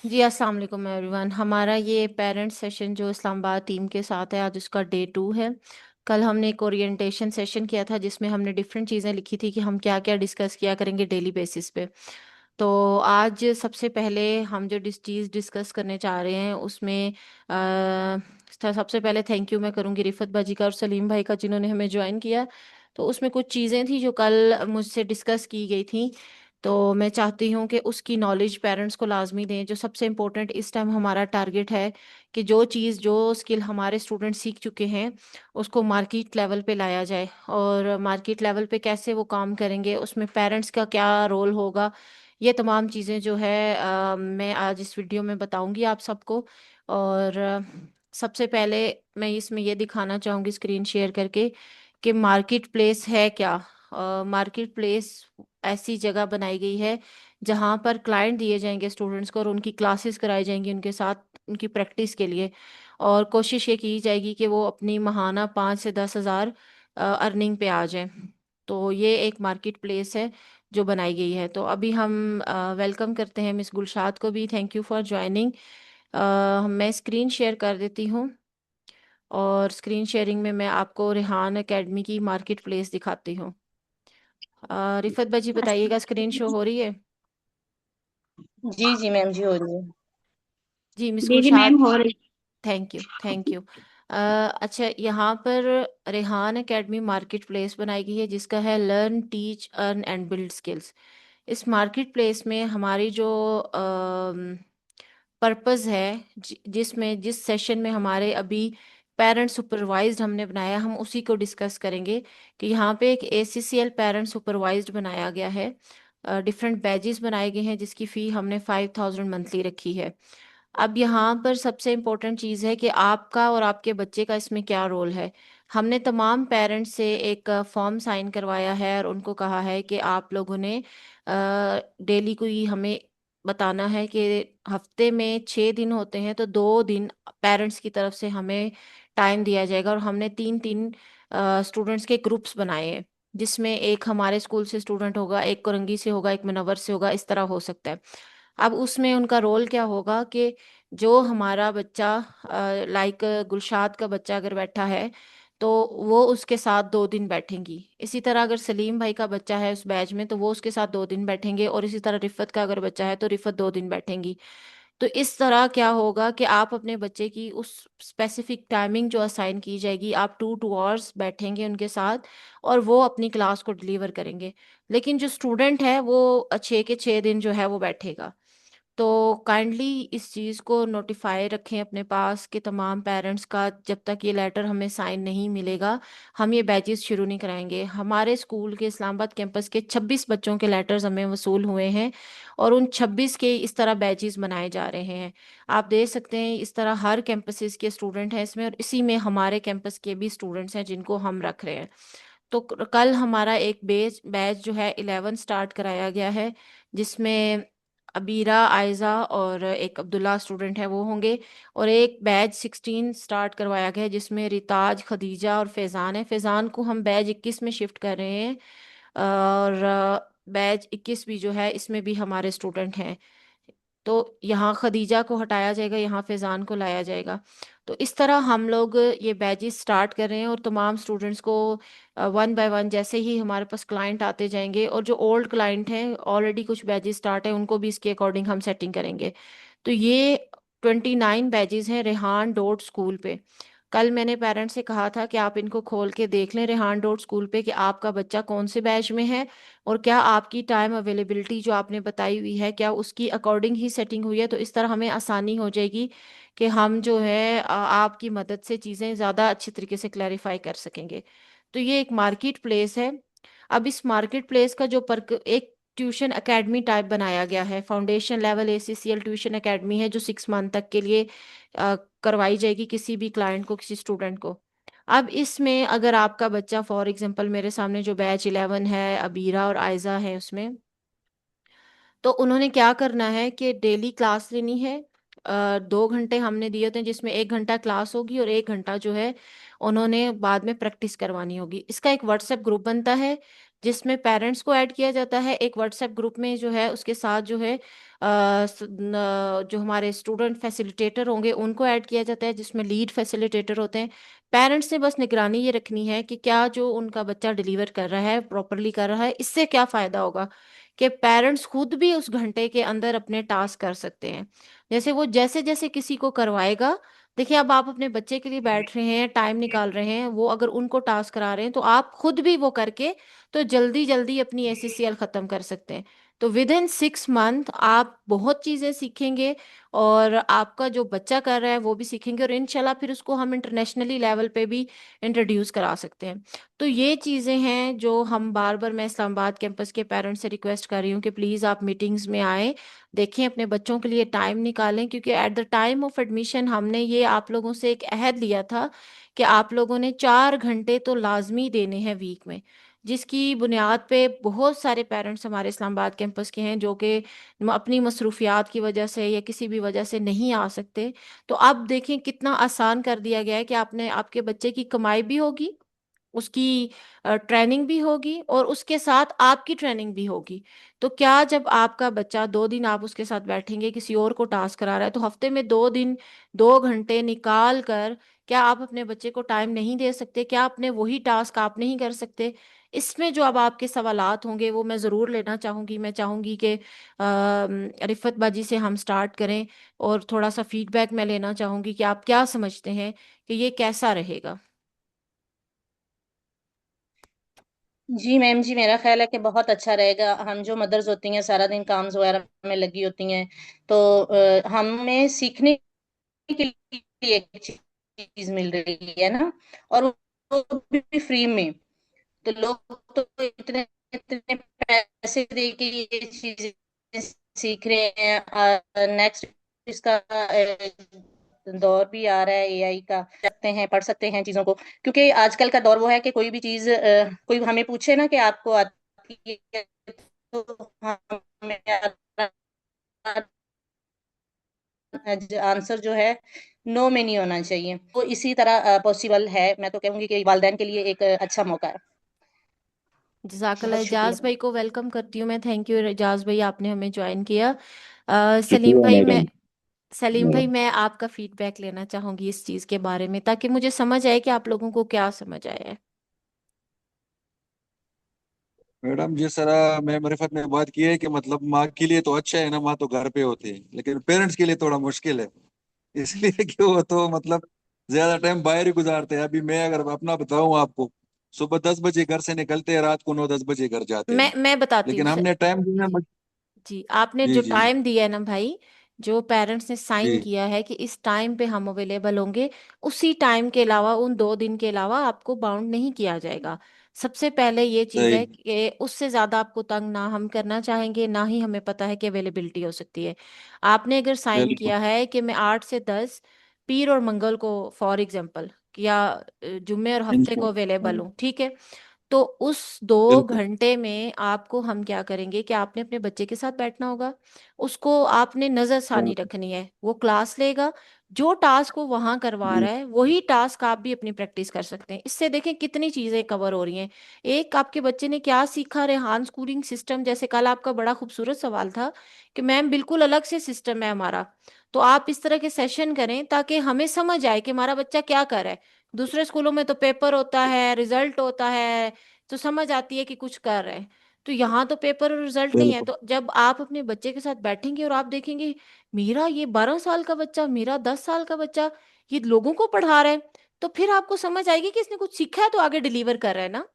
जी अस्सलाम वालेकुम एवरीवन। हमारा ये पेरेंट्स सेशन जो इस्लामाबाद टीम के साथ है, आज उसका डे 2 है। कल हमने एक ओरिएंटेशन सेशन किया था जिसमें हमने डिफरेंट चीज़ें लिखी थी कि हम क्या क्या डिस्कस किया करेंगे डेली बेसिस पे। तो आज सबसे पहले हम जो चीज़ डिस्कस करने चाह रहे हैं उसमें सबसे पहले थैंक यू मैं करूँगी रिफत बाजी का और सलीम भाई का जिन्होंने हमें ज्वाइन किया। तो उसमें कुछ चीज़ें थी जो कल मुझसे डिस्कस की गई थी, तो मैं चाहती हूँ कि उसकी नॉलेज पेरेंट्स को लाजमी दें। जो सबसे इम्पोर्टेंट इस टाइम हमारा टारगेट है कि जो चीज़ जो स्किल हमारे स्टूडेंट सीख चुके हैं उसको मार्केट लेवल पे लाया जाए। और मार्केट लेवल पे कैसे वो काम करेंगे, उसमें पेरेंट्स का क्या रोल होगा, ये तमाम चीज़ें जो है मैं आज इस वीडियो में बताऊंगी आप सबको। और सबसे पहले मैं इसमें ये दिखाना चाहूँगी स्क्रीन शेयर करके कि मार्केट प्लेस है क्या। मार्केट प्लेस ऐसी जगह बनाई गई है जहाँ पर क्लाइंट दिए जाएंगे स्टूडेंट्स को और उनकी क्लासेस कराई जाएंगी उनके साथ उनकी प्रैक्टिस के लिए। और कोशिश ये की जाएगी कि वो अपनी माहाना 5 से 10 हज़ार अर्निंग पे आ जाएं। तो ये एक मार्केट प्लेस है जो बनाई गई है। तो अभी हम वेलकम करते हैं मिस गुलशाद को भी। Thank you for joining. मैं स्क्रीन शेयर कर देती हूँ और स्क्रीन शेयरिंग में मैं आपको रेहान एकेडमी की मार्केट प्लेस दिखाती हूँ। रिफत भाजी बताइएगा स्क्रीन शो हो रही है? जी जी मैम जी, हो रही है। जी मिस जी जी गुलशाद। मैम, हो रही। Thank you thank you. अच्छा, यहाँ पर रेहान एकेडमी मार्केट प्लेस बनाई गई है जिसका है learn teach earn and build skills. इस मार्केट प्लेस में हमारी जो पर्पस है, जिसमें जिस सेशन में हमारे अभी पेरेंट सुपरवाइज्ड हमने बनाया, हम उसी को डिस्कस करेंगे कि यहाँ पे एक ACCL पेरेंट सुपरवाइज्ड बनाया गया है। डिफरेंट बैजेस बनाए गए हैं जिसकी फ़ी हमने 5000 मंथली रखी है। अब यहाँ पर सबसे इम्पोर्टेंट चीज़ है कि आपका और आपके बच्चे का इसमें क्या रोल है। हमने तमाम पेरेंट्स से एक फॉर्म साइन करवाया है और उनको कहा है कि आप लोगों ने डेली को ही हमें बताना है कि हफ्ते में 6 दिन होते हैं तो 2 दिन पेरेंट्स की तरफ से हमें टाइम दिया जाएगा। और हमने 3 3 स्टूडेंट्स के ग्रुप्स बनाए हैं जिसमें एक हमारे स्कूल से स्टूडेंट होगा, एक कोरंगी से होगा, एक मुनव्वर से होगा, इस तरह हो सकता है। अब उसमें उनका रोल क्या होगा कि जो हमारा बच्चा लाइक गुलशाद का बच्चा अगर बैठा है तो वो उसके साथ 2 दिन बैठेंगी। इसी तरह अगर सलीम भाई का बच्चा है उस बैच में तो वो उसके साथ 2 दिन बैठेंगे। और इसी तरह रिफत का अगर बच्चा है तो रिफत 2 दिन बैठेंगी। तो इस तरह क्या होगा कि आप अपने बच्चे की उस स्पेसिफिक टाइमिंग जो असाइन की जाएगी, आप 2 2 आवर्स बैठेंगे उनके साथ और वो अपनी क्लास को डिलीवर करेंगे। लेकिन जो स्टूडेंट है वो 6 के 6 दिन जो है वो बैठेगा। तो काइंडली इस चीज़ को नोटिफाई रखें अपने पास कि तमाम पेरेंट्स का जब तक ये लेटर हमें साइन नहीं मिलेगा हम ये बैचेस शुरू नहीं कराएंगे। हमारे स्कूल के इस्लामाबाद कैंपस के 26 बच्चों के लेटर्स हमें वसूल हुए हैं और उन 26 के इस तरह बैचेस बनाए जा रहे हैं। आप देख सकते हैं इस तरह हर कैंपसेस के स्टूडेंट हैं इसमें और इसी में हमारे कैंपस के भी स्टूडेंट्स हैं जिनको हम रख रहे हैं। तो कल हमारा एक बैच बैच जो है 11 स्टार्ट कराया गया है जिसमें अबीरा, आयजा और एक अब्दुल्ला स्टूडेंट है वो होंगे। और एक बैच 16 स्टार्ट करवाया गया है जिसमें रिताज, खदीजा और फैज़ान है। फैज़ान को हम बैच 21 में शिफ्ट कर रहे हैं। और बैच 21 भी जो है इसमें भी हमारे स्टूडेंट हैं। तो यहाँ खदीजा को हटाया जाएगा, यहाँ फैज़ान को लाया जाएगा। तो इस तरह हम लोग ये बैचेस स्टार्ट कर रहे हैं और तमाम स्टूडेंट्स को वन बाय वन जैसे ही हमारे पास क्लाइंट आते जाएंगे और जो ओल्ड क्लाइंट हैं ऑलरेडी कुछ बैचेस स्टार्ट हैं उनको भी इसके अकॉर्डिंग हम सेटिंग करेंगे। तो ये 29 बैचेस हैं रेहान डॉट स्कूल पे। कल मैंने पेरेंट्स से कहा था कि आप इनको खोल के देख लें रेहान डॉट स्कूल पे कि आपका बच्चा कौन से बैच में है और क्या आपकी टाइम अवेलेबिलिटी जो आपने बताई हुई है क्या उसकी अकॉर्डिंग ही सेटिंग हुई है। तो इस तरह हमें आसानी हो जाएगी कि हम जो है आपकी मदद से चीज़ें ज़्यादा अच्छी तरीके से क्लैरिफाई कर सकेंगे। तो ये एक मार्केट प्लेस है। अब इस मार्केट प्लेस का जो पर एक ट्यूशन एकेडमी टाइप बनाया गया है, foundation level ACCL tuition academy है जो 6 मंथ तक के लिए करवाई जाएगी किसी भी क्लाइंट को, किसी स्टूडेंट को। अब इसमें अगर आपका बच्चा फॉर एग्जांपल मेरे सामने जो बैच 11 है अबीरा और आयजा है उसमें, तो उन्होंने क्या करना है कि डेली क्लास लेनी है। 2 घंटे हमने दिए होते हैं जिसमें 1 घंटा क्लास होगी और 1 घंटा जो है उन्होंने बाद में प्रैक्टिस करवानी होगी। इसका एक व्हाट्सएप ग्रुप बनता है जिसमें पेरेंट्स को ऐड किया जाता है एक व्हाट्सएप ग्रुप में जो है, उसके साथ जो है जो हमारे स्टूडेंट फैसिलिटेटर होंगे उनको ऐड किया जाता है, जिसमें लीड फैसिलिटेटर होते हैं। पेरेंट्स ने बस निगरानी ये रखनी है कि क्या जो उनका बच्चा डिलीवर कर रहा है प्रॉपरली कर रहा है। इससे क्या फायदा होगा कि पेरेंट्स खुद भी उस घंटे के अंदर अपने टास्क कर सकते हैं। जैसे वो जैसे जैसे किसी को करवाएगा, देखिए अब आप अपने बच्चे के लिए बैठ रहे हैं, टाइम निकाल रहे हैं, वो अगर उनको टास्क करा रहे हैं तो आप खुद भी वो करके तो जल्दी जल्दी अपनी एसीसीएल खत्म कर सकते हैं। तो विद इन 6 मंथ आप बहुत चीजें सीखेंगे, और आपका जो बच्चा कर रहा है वो भी सीखेंगे, और इंशाल्लाह फिर उसको हम इंटरनेशनली लेवल पे भी इंट्रोड्यूस करा सकते हैं। तो ये चीजें हैं जो हम बार बार, मैं इस्लामाबाद कैंपस के पेरेंट्स से रिक्वेस्ट कर रही हूँ कि प्लीज आप मीटिंग्स में आए, देखें, अपने बच्चों के लिए टाइम निकालें, क्योंकि at the time of admission हमने ये आप लोगों से एक अहद लिया था कि आप लोगों ने 4 घंटे तो लाजमी देने हैं वीक में, जिसकी बुनियाद पे बहुत सारे पेरेंट्स हमारे इस्लामाबाद कैंपस के हैं जो कि अपनी मसरूफियात की वजह से या किसी भी वजह से नहीं आ सकते। तो अब देखें कितना आसान कर दिया गया है कि आपने, आपके बच्चे की कमाई भी होगी, उसकी ट्रेनिंग भी होगी, और उसके साथ आपकी ट्रेनिंग भी होगी। तो क्या जब आपका बच्चा 2 दिन आप उसके साथ बैठेंगे, किसी और को टास्क करा रहा है, तो हफ्ते में 2 दिन 2 घंटे निकाल कर क्या आप अपने बच्चे को टाइम नहीं दे सकते? क्या अपने वही टास्क आप नहीं कर सकते? इसमें जो अब आपके सवालात होंगे वो मैं ज़रूर लेना चाहूँगी। मैं चाहूँगी कि रिफत बाजी से हम स्टार्ट करें, और थोड़ा सा फीडबैक मैं लेना चाहूँगी कि आप क्या समझते हैं कि ये कैसा रहेगा। जी मैम जी, मेरा ख्याल है कि बहुत अच्छा रहेगा। हम जो मदर्स होती हैं सारा दिन काम वगैरह में लगी होती हैं, तो हमें सीखने के लिए एक चीज मिल रही है ना, और वो भी फ्री में। तो लोग तो इतने इतने पैसे दे के ये चीजें सीख रहे हैं। नेक्स्ट इसका दौर भी आ रहा है एआई का, सकते हैं पढ़ सकते हैं चीजों को, क्योंकि आजकल का दौर वो है कि कोई भी चीज कोई हमें पूछे ना कि आपको आती है, तो हमें आंसर जो है नो में नहीं होना चाहिए। तो इसी तरह पॉसिबल है। मैं तो कहूंगी कि वालिदैन के लिए एक अच्छा मौका है। जज़ाकल्लाह। बहुत एजाज शुक्रिया। भाई को वेलकम करती हूँ मैं। थैंक यू एजाज भाई, आपने हमें ज्वाइन किया। सलीम शुक्रिया भाई, मैं मैडम। सलीम भाई मैं आपका फीडबैक लेना चाहूंगी इस चीज़ के बारे में, ताकि मुझे समझ आए कि आप लोगों को क्या समझ आया है। मैडम जिस तरह मैम रिफत ने बात की है कि मतलब माँ के लिए तो अच्छा है ना, माँ तो घर पे होती है, लेकिन पेरेंट्स के लिए थोड़ा मुश्किल है। इसलिए कि वो तो मतलब ज्यादा टाइम बाहर ही गुजारते हैं। अभी मैं अगर अपना बताऊं आपको, सुबह 10 बजे घर से निकलते हैं, रात को 9-10 बजे घर जाते हैं। मैं बताती हूँ लेकिन सर। हमने टाइम दिया जी, आपने जी जो जी टाइम दिया है ना भाई, जो पेरेंट्स ने साइन जी किया है कि इस टाइम पे हम अवेलेबल होंगे, उसी टाइम के अलावा, उन 2 दिन के अलावा आपको बाउंड नहीं किया जाएगा। सबसे पहले ये चीज़ सही। है कि उससे ज़्यादा आपको तंग ना हम करना चाहेंगे, ना ही हमें पता है कि अवेलेबिलिटी हो सकती है। आपने अगर साइन बिल्कुल। किया है कि मैं 8 से 10 पीर और मंगल को फॉर एग्जाम्पल, या जुम्मे और हफ्ते को इंशाल्लाह। अवेलेबल हूँ, ठीक है, तो उस 2 घंटे में आपको हम क्या करेंगे कि आपने अपने बच्चे के साथ बैठना होगा, उसको आपने नजरसानी बिल्कुल। रखनी है, वो क्लास लेगा, जो टास्क वो वहां करवा जी। रहा है वही टास्क आप भी अपनी प्रैक्टिस कर सकते हैं। इससे देखें कितनी चीजें कवर हो रही हैं। एक, आपके बच्चे ने क्या सीखा, रेहान स्कूलिंग सिस्टम, जैसे कल आपका बड़ा खूबसूरत सवाल था कि मैम बिल्कुल अलग से सिस्टम है हमारा। तो आप इस तरह के सेशन करें ताकि हमें समझ आए कि हमारा बच्चा क्या कर रहा है। दूसरे स्कूलों में तो पेपर होता है, रिजल्ट होता है, तो समझ आती है कि कुछ कर रहे हैं। तो यहाँ तो पेपर और रिजल्ट नहीं है। बिल्कुल। तो जब आप अपने बच्चे के साथ बैठेंगे और आप देखेंगे मेरा ये 12 साल का बच्चा, मेरा 10 साल का बच्चा ये लोगों को पढ़ा रहा है, तो फिर आपको समझ आएगी कि इसने कुछ सीखा है तो आगे डिलीवर कर रहा है ना।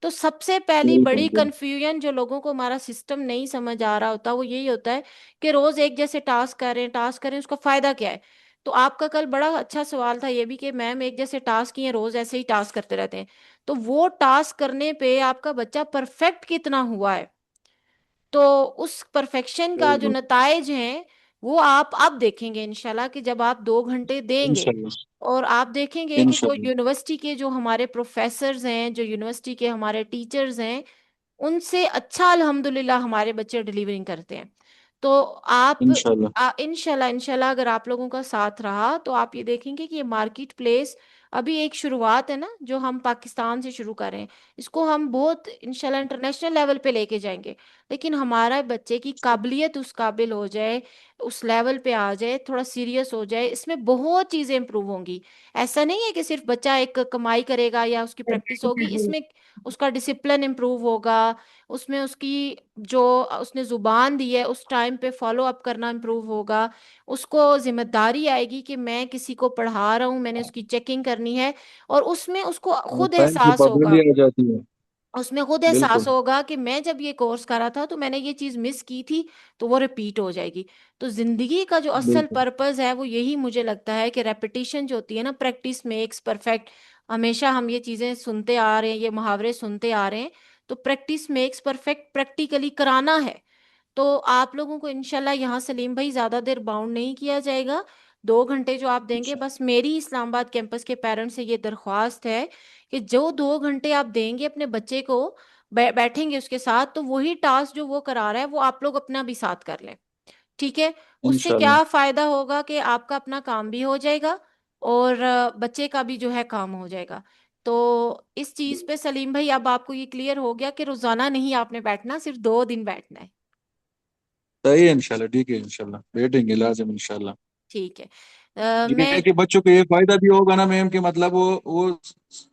तो सबसे पहली बिल्कुल। बड़ी बिल्कुल। कंफ्यूजन जो लोगों को हमारा सिस्टम नहीं समझ आ रहा होता वो यही होता है कि रोज एक जैसे टास्क करें उसका फायदा क्या है। तो आपका कल बड़ा अच्छा सवाल था ये भी कि मैम एक जैसे टास्क ही है, रोज ऐसे ही टास्क करते रहते हैं, तो वो टास्क करने पे आपका बच्चा परफेक्ट कितना हुआ है, तो उस परफेक्शन का जो बिल्कुल। नताइज हैं वो आप अब देखेंगे इंशाल्लाह, कि जब आप 2 घंटे देंगे इंशाल्लाह। और आप देखेंगे कि जो इंशाल्लाह। यूनिवर्सिटी के जो हमारे प्रोफेसर्स हैं, जो यूनिवर्सिटी के हमारे टीचर्स हैं, उनसे अच्छा अल्हम्दुलिल्लाह हमारे बच्चे डिलीवरिंग करते हैं। तो आप इंशाल्लाह। इंशाल्लाह इंशाल्लाह अगर आप लोगों का साथ रहा तो आप ये देखेंगे कि ये मार्केट प्लेस अभी एक शुरुआत है ना, जो हम पाकिस्तान से शुरू कर रहे हैं, इसको हम बहुत इंशाल्लाह इंटरनेशनल लेवल पे लेके जाएंगे। लेकिन हमारा बच्चे की काबिलियत उस काबिल हो जाए, उस लेवल पे आ जाए, थोड़ा सीरियस हो जाए, इसमें बहुत चीजें इंप्रूव होंगी। ऐसा नहीं है कि सिर्फ बच्चा एक कमाई करेगा या उसकी प्रैक्टिस होगी, इसमें उसका डिसिप्लिन इंप्रूव होगा, उसमें उसकी जो उसने जुबान दी है उस टाइम पे फॉलो अप करना इंप्रूव होगा, उसको जिम्मेदारी आएगी कि मैं किसी को पढ़ा रहा हूँ, मैंने उसकी चेकिंग करनी है। और उसमें उसको खुद टाइम की एहसास होगा, पाबंदी आ जाती है। उसमें खुद एहसास बिल्कुल होगा कि मैं जब ये कोर्स करा था तो मैंने ये चीज मिस की थी, तो वो रिपीट हो जाएगी। तो जिंदगी का जो असल बिल्कुल। पर्पस है वो यही मुझे लगता है कि रेपिटेशन जो होती है ना, प्रैक्टिस मेक्स परफेक्ट। हमेशा हम ये चीजें सुनते आ रहे हैं, ये मुहावरे सुनते आ रहे हैं। तो प्रैक्टिस मेक्स परफेक्ट प्रैक्टिकली कराना है। तो आप लोगों को इंशाल्लाह यहाँ सलीम भाई ज्यादा देर बाउंड नहीं किया जाएगा। 2 घंटे जो आप देंगे, बस मेरी इस्लामाबाद कैंपस के पेरेंट्स से ये दरख्वास्त है कि जो 2 घंटे आप देंगे अपने बच्चे को, बैठेंगे उसके साथ, तो वही टास्क जो वो करा रहा है वो आप लोग अपना भी साथ कर लें। ठीक है। उससे इंशाल्लाह। क्या फायदा होगा कि आपका अपना काम भी हो जाएगा और बच्चे का भी जो है काम हो जाएगा। तो इस चीज पे सलीम भाई अब आपको ये क्लियर हो गया कि रोजाना नहीं आपने बैठना, सिर्फ 2 दिन बैठना है। सही है इंशाल्लाह, ठीक है, इंशाल्लाह बैठेंगे लाजिम इंशाल्लाह। ठीक है। ये है मैं कि बच्चों को ये फायदा भी होगा ना मैम, कि मतलब वो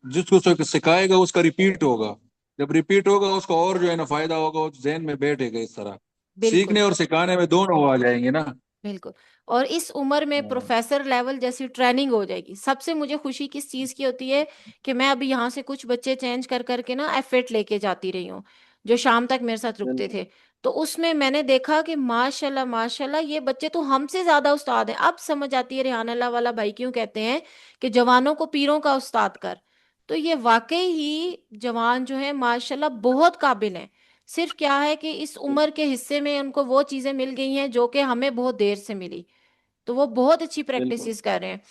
जिसको सिखाएगा उसका रिपीट होगा। जब रिपीट होगा उसका और जो है ना फायदा होगा, वो जहन में बैठेगा इस तरह। बिल्कुल सीखने और सिखाने में दोनों वो आ जाएंगे ना। बिल्कुल। और इस उम्र में हाँ, प्रोफेसर लेवल जैसी ट्रेनिंग हो जाएगी। सबसे मुझे खुशी किस चीज की होती है कि मैं अभी यहाँ से कुछ बच्चे चेंज कर करके ना एफेट लेके जाती रही हूँ, जो शाम तक मेरे साथ रुकते बिल्कुल थे। तो उसमें मैंने देखा कि माशाल्लाह माशाल्लाह ये बच्चे तो हमसे ज्यादा उस्ताद हैं। अब समझ आती है रेहान अल्लाह वाला भाई क्यों कहते हैं कि जवानों को पीरों का उस्ताद कर। तो ये वाकई ही जवान जो है माशाल्लाह बहुत काबिल हैं। सिर्फ क्या है कि इस उम्र के हिस्से में उनको वो चीजें मिल गई हैं जो कि हमें बहुत देर से मिली। तो वो बहुत अच्छी बिल्कुल। प्रैक्टिसेस कर रहे हैं।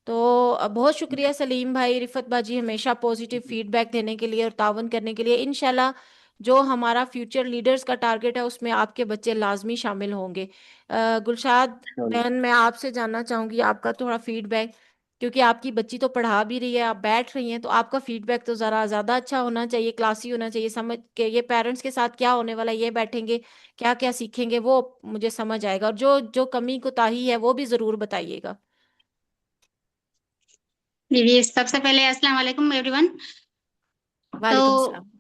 तो बहुत शुक्रिया सलीम भाई, रिफत बाजी, हमेशा पॉजिटिव फीडबैक देने के लिए और तावन करने के लिए। इंशाल्लाह जो हमारा फ्यूचर लीडर्स का टारगेट है उसमें आपके बच्चे लाजमी शामिल होंगे। गुलशाद बहन, मैं आपसे जानना चाहूंगी आपका थोड़ा फीडबैक, क्योंकि आपकी बच्ची तो पढ़ा भी रही है, आप बैठ रही हैं, तो आपका फीडबैक तो ज़रा ज़्यादा अच्छा होना चाहिए, क्लासी होना चाहिए, समझ के ये पेरेंट्स के साथ क्या होने वाला है, ये बैठेंगे क्या क्या सीखेंगे वो मुझे समझ आएगा। और जो जो कमी कोताही है वो भी ज़रूर बताइएगा। जी सबसे पहले अस्सलाम वालेकुम एवरीवन। तो वालेकुम सलाम।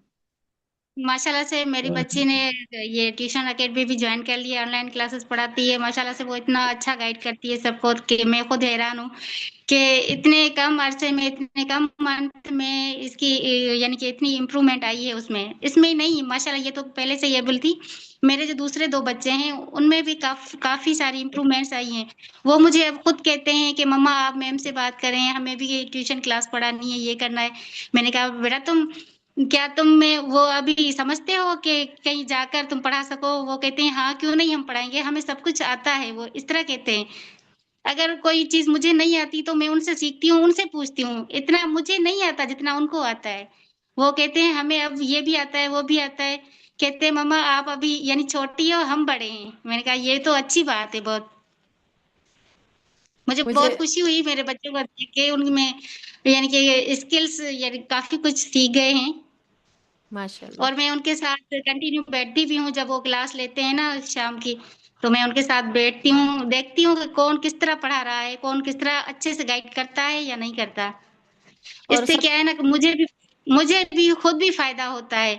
माशाल्लाह से मेरी बच्ची ने ये ट्यूशन अकेडमी भी ज्वाइन कर लिया, ऑनलाइन क्लासेस पढ़ाती है। माशाल्लाह से वो इतना अच्छा गाइड करती है सबको कि मैं खुद हैरान हूँ कि इतने कम अरसे में, इतने कम मंथ में इसकी यानी कि इतनी इम्प्रूवमेंट आई है उसमें। इसमें ही नहीं, माशाल्लाह ये तो पहले से ही एबल थी। मेरे जो दूसरे 2 बच्चे हैं उनमें भी काफी सारी इम्प्रूवमेंट्स आई हैं। वो मुझे अब खुद कहते हैं कि मम्मा आप मैम से बात करें, हमें भी ट्यूशन क्लास पढ़ानी है, ये करना है। मैंने कहा बेटा क्या तुम में वो अभी समझते हो कि कहीं जाकर तुम पढ़ा सको? वो कहते हैं हाँ क्यों नहीं, हम पढ़ाएंगे, हमें सब कुछ आता है, वो इस तरह कहते हैं। अगर कोई चीज मुझे नहीं आती तो मैं उनसे सीखती हूँ, उनसे पूछती हूँ। इतना मुझे नहीं आता जितना उनको आता है। वो कहते हैं हमें अब ये भी आता है, वो भी आता है। कहते हैं मम्मा आप अभी यानी छोटी हो, हम बड़े हैं। मैंने कहा ये तो अच्छी बात है बहुत। मुझे मुझे बहुत खुशी हुई मेरे बच्चों को देख के, उनमें यानी कि स्किल्स यानी काफी कुछ सीख गए हैं। माशाल्लाह। और मैं उनके साथ कंटिन्यू बैठती भी हूँ जब वो क्लास लेते हैं ना शाम की। तो मैं उनके साथ बैठती हूँ, देखती हूँ कि कौन किस तरह पढ़ा रहा है, कौन किस तरह अच्छे से गाइड करता है या नहीं करता। और इससे सब क्या है ना कि मुझे भी खुद भी फायदा होता है।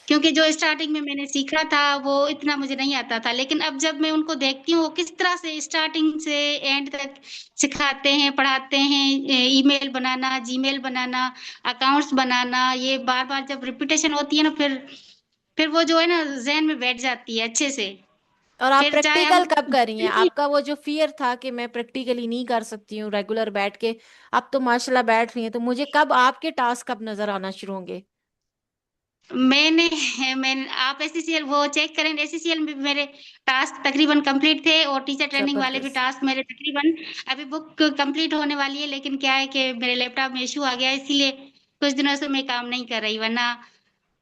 क्योंकि जो स्टार्टिंग में मैंने सीखा था वो इतना मुझे नहीं आता था, लेकिन अब जब मैं उनको देखती हूँ वो किस तरह से स्टार्टिंग से एंड तक सिखाते हैं, पढ़ाते हैं। ईमेल बनाना, जीमेल बनाना, अकाउंट्स बनाना, ये बार बार जब रिपीटेशन होती है ना, फिर वो जो है ना जहन में बैठ जाती है अच्छे से। और आप फिर चाहे हम प्रैक्टिकल कब कर रही हैं? आपका वो जो फियर था कि मैं प्रैक्टिकली नहीं कर सकती हूँ रेगुलर बैठ के, अब तो माशाल्लाह बैठ रही हैं, तो मुझे कब आपके टास्क कब नजर आना शुरू होंगे? मैंने मैंने आप एससीसीएल वो चेक करें, एससीसीएल में भी मेरे टास्क तकरीबन कंप्लीट थे और टीचर ट्रेनिंग वाले भी जबरदस्त। टास्क मेरे तकरीबन अभी बुक कंप्लीट होने वाली है। लेकिन क्या है कि मेरे लैपटॉप में इशू आ गया है, इसीलिए कुछ दिनों से मैं काम नहीं कर रही। वरना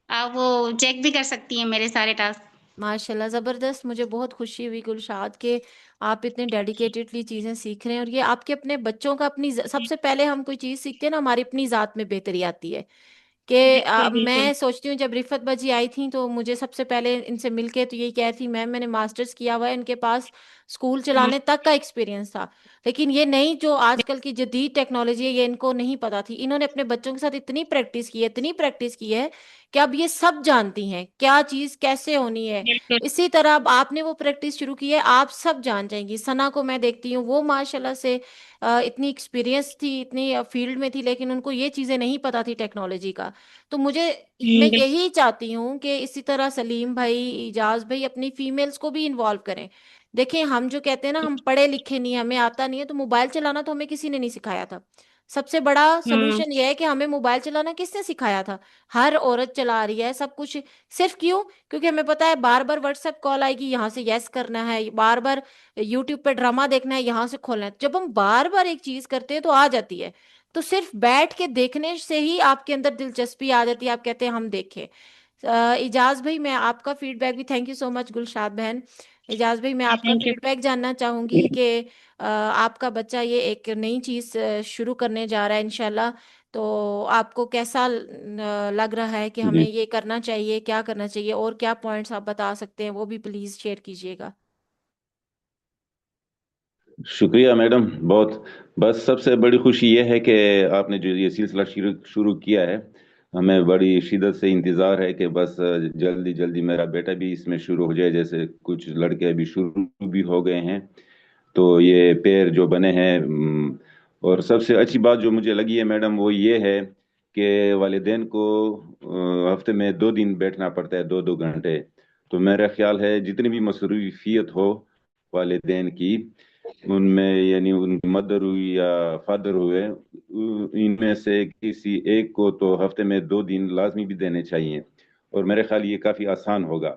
आप वो चेक भी कर सकती हैं मेरे सारे टास्क। माशाल्लाह, जबरदस्त। मुझे बहुत खुशी हुई गुलशाद के आप इतने डेडिकेटेडली चीजें सीख रहे हैं, और ये आपके अपने बच्चों का अपनी सबसे पहले हम कोई चीज सीखते हैं ना, हमारी अपनी जात में बेहतरी आती है। कि बिल्कुल बिल्कुल। मैं सोचती हूँ, जब रिफत बाजी आई थी तो मुझे सबसे पहले इनसे मिलके तो यही कह रही थी, मैम मैंने मास्टर्स किया हुआ है, इनके पास स्कूल हाँ, चलाने तक का एक्सपीरियंस था, लेकिन ये नई जो आजकल की जदीद टेक्नोलॉजी है ये इनको नहीं पता थी। इन्होंने अपने बच्चों के साथ इतनी प्रैक्टिस की है, इतनी प्रैक्टिस की है कि अब ये सब जानती हैं क्या चीज कैसे होनी है। बिल्कुल। इसी तरह अब आपने वो प्रैक्टिस शुरू की है, आप सब जान जाएंगी। सना को मैं देखती हूँ, वो माशाल्लाह से इतनी एक्सपीरियंस थी, इतनी फील्ड में थी, लेकिन उनको ये चीजें नहीं पता थी टेक्नोलॉजी का। तो मुझे, मैं बिल्कुल। यही चाहती हूँ कि इसी तरह सलीम भाई, इजाज भाई अपनी फीमेल्स को भी इन्वॉल्व करें। देखें, हम जो कहते हैं ना हम पढ़े लिखे नहीं, हमें आता नहीं है, तो मोबाइल चलाना तो हमें किसी ने नहीं सिखाया था। सबसे बड़ा हम्म। सोल्यूशन यह है कि हमें मोबाइल चलाना किसने सिखाया था? हर औरत चला रही है सब कुछ। सिर्फ क्यों? क्योंकि हमें पता है बार बार व्हाट्सएप कॉल आएगी, यहाँ से यस करना है, बार बार यूट्यूब पे ड्रामा देखना है, यहाँ से खोलना है। जब हम बार बार एक चीज करते हैं तो आ जाती है। तो सिर्फ बैठ के देखने से ही आपके अंदर दिलचस्पी आ जाती है, आप कहते हैं हम देखें। इजाज भाई, मैं आपका फीडबैक भी, thank you so much Gulshad बहन। इजाज भाई, मैं आपका थैंक यू। फीडबैक जानना चाहूंगी कि आपका बच्चा ये एक नई चीज शुरू करने जा रहा है इंशाल्लाह, तो आपको कैसा लग रहा है कि हमें जी ये करना चाहिए, क्या करना चाहिए, और क्या पॉइंट्स आप बता सकते हैं वो भी प्लीज शेयर कीजिएगा। शुक्रिया मैडम, बहुत। बस सबसे बड़ी खुशी ये है कि आपने जो ये सिलसिला शुरू शुरू किया है, हमें बड़ी शिद्दत से इंतज़ार है कि बस जल्दी जल्दी मेरा बेटा भी इसमें शुरू हो जाए। जैसे कुछ लड़के अभी शुरू भी हो गए हैं, तो ये पेयर जो बने हैं। और सबसे अच्छी बात जो मुझे लगी है मैडम, वो ये है कि वालिदैन को हफ्ते में 2 दिन बैठना पड़ता है, 2-2 घंटे। तो मेरा ख्याल है जितनी भी मसरूफियत हो वालिदैन की, उनमें यानी उनकी मदर हुई या फादर हुए, इनमें से किसी एक को तो हफ्ते में 2 दिन लाजमी भी देने चाहिए। और मेरे ख्याल ये काफ़ी आसान होगा।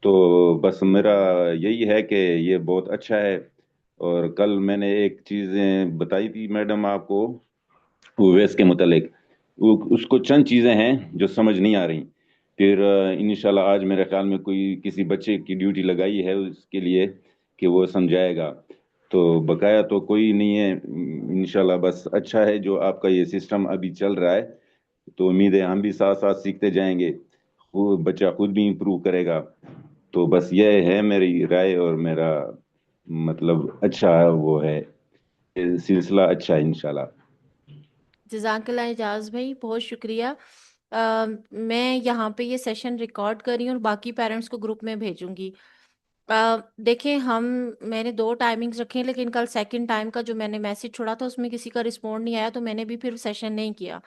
तो बस मेरा यही है कि ये बहुत अच्छा है। और कल मैंने एक चीज़ें बताई थी मैडम आपको ओवैस के मुतालिक, वो उसको चंद चीज़ें हैं जो समझ नहीं आ रही। फिर इंशाल्लाह आज मेरे ख्याल में कोई किसी बच्चे की ड्यूटी लगाई है उसके लिए कि वो समझाएगा। तो बकाया तो कोई नहीं है। इंशाल्लाह बस अच्छा है जो आपका ये सिस्टम अभी चल रहा है। तो उम्मीद है हम भी साथ साथ सीखते जाएंगे, वो बच्चा खुद भी इम्प्रूव करेगा। तो बस ये है मेरी राय और मेरा मतलब अच्छा वो है, सिलसिला अच्छा है इंशाल्लाह। जजाकल्ला इजाज भाई, बहुत शुक्रिया। मैं यहाँ पे ये सेशन रिकॉर्ड कर रही हूँ और बाकी पेरेंट्स को ग्रुप में भेजूंगी। देखें, हम, मैंने 2 टाइमिंग्स रखे हैं, लेकिन कल सेकंड टाइम का जो मैंने मैसेज छोड़ा था उसमें किसी का रिस्पॉन्ड नहीं आया, तो मैंने भी फिर सेशन नहीं किया।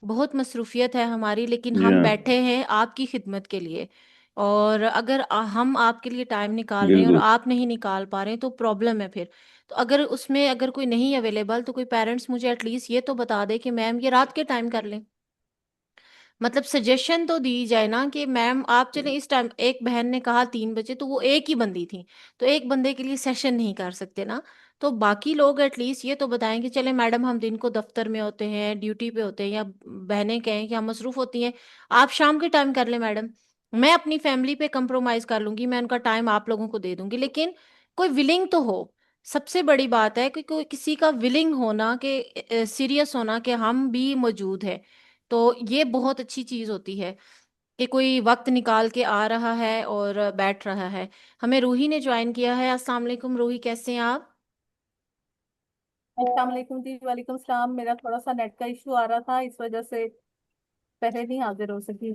बहुत मसरूफियत है हमारी, लेकिन जी हम हाँ, बैठे हैं आपकी खिदमत के लिए। और अगर हम आपके लिए टाइम निकाल रहे हैं और बिल्कुल। आप नहीं निकाल पा रहे हैं तो प्रॉब्लम है फिर। तो अगर उसमें अगर कोई नहीं अवेलेबल, तो कोई पेरेंट्स मुझे एटलीस्ट ये तो बता दे कि मैम ये रात के टाइम कर लें। मतलब सजेशन तो दी जाए ना कि मैम आप चलें इस टाइम। एक बहन ने कहा 3 बजे, तो वो एक ही बंदी थी, तो एक बंदे के लिए सेशन नहीं कर सकते ना। तो बाकी लोग एटलीस्ट ये तो बताएं कि चले मैडम हम दिन को दफ्तर में होते हैं, ड्यूटी पे होते हैं, या बहनें कहें कि हम मसरूफ होती हैं, आप शाम के टाइम कर लें मैडम। मैं अपनी फैमिली पे कंप्रोमाइज कर लूंगी, मैं उनका टाइम आप लोगों को दे दूंगी, लेकिन कोई विलिंग तो हो। सबसे बड़ी बात है कि कोई किसी का विलिंग होना, कि सीरियस होना कि हम भी मौजूद है। तो ये बहुत अच्छी चीज होती है कि कोई वक्त निकाल के आ रहा है और बैठ रहा है। हमें रूही ने ज्वाइन किया है। अस्सलाम वालेकुम रूही, कैसे हैं आप? अस्सलाम वालेकुम जी। वालेकुम सलाम। मेरा थोड़ा सा नेट का इशू आ रहा था, इस वजह से पहले नहीं हाजिर हो सकी